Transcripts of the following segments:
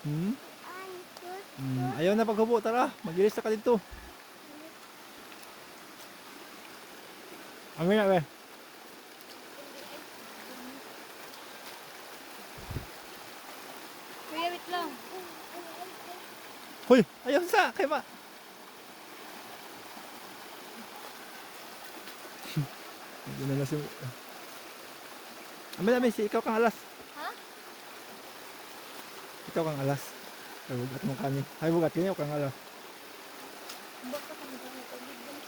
Hmm? Ayaw na paghubo, tara. Magilis na ka dito. Ang na, be. Kuya, wait lang. Hoy, ayaw sa, kay ba? Hindi na lang si... Amin, si ikaw kang alas. Ha? Ikaw kang alas. Ay, bugat mo kani. Ay, bugat kini, ikaw kang alas. Baka kami kami tubig din.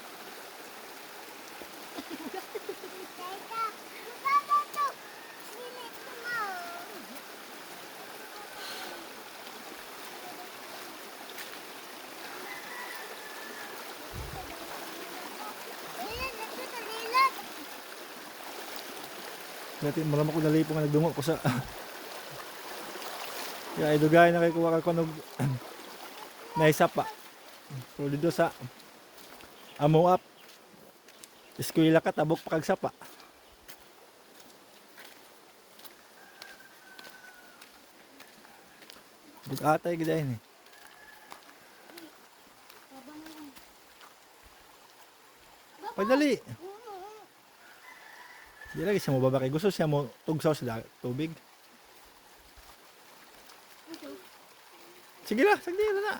Dati marama ko nalipo nga nagdungo ko sa... Kaya ay dugay na kay kuha ka kunog... Naisapa. Pero dito sa... Amo up. Eskwela ka, tabok pa kag sapa. Bugatay gidayon eh. Pagdali. Di lagi siya mo babakay. Gusto siya mo tugsaw sa tubig. Sige na, sagdi na na.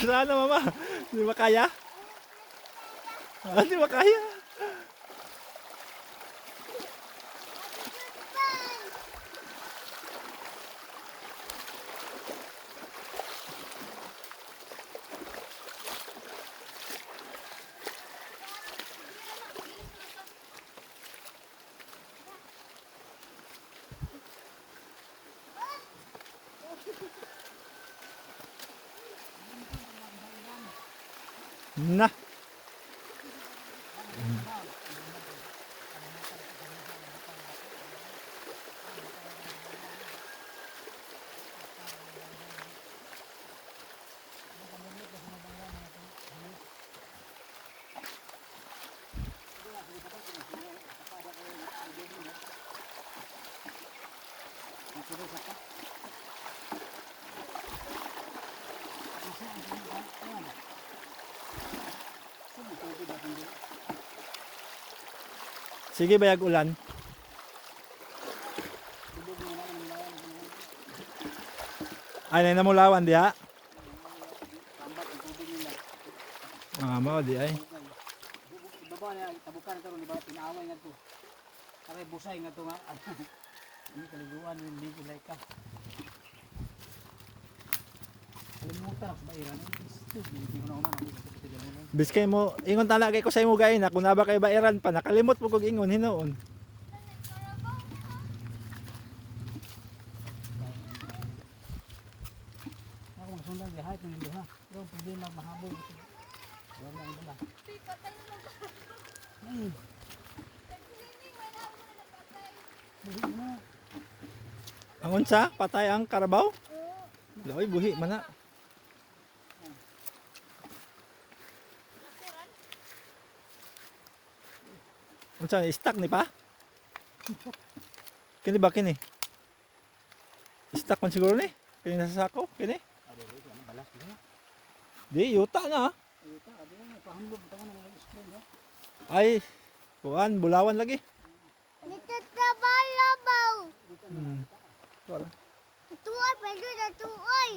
Saan na mama? Hindi ba kaya? Hindi ba kaya? Na. Sige bayag ulan. Ay na mulawan diha. Mao di ay. Baba na tabukan karon di ba pinaaway nga to. Aray busay nga to nga. Ini kaliguan hindi gilay ka. Kalimutan sa bairan. Hindi ko na una Biskay mo ingon tala kay ko sa imo gayon na kun na ba kay bairan pa nakalimot mo kog ingon hinuon. ako sundan di hay tung duha. Pero problema mahabol. Wala ang dala. Ang unsa patay ang karabaw? Loy buhi man na. Unsa stuck ni pa? Kini ba kini? Stuck man siguro ni. Kini nasa sako kini. Balas diha. Di yuta na. Ito adi na pahamlog ta na mga screen ha. Ay kuan bulawan lagi. Hmm. Wala. Tuoy, pwede na tuoy.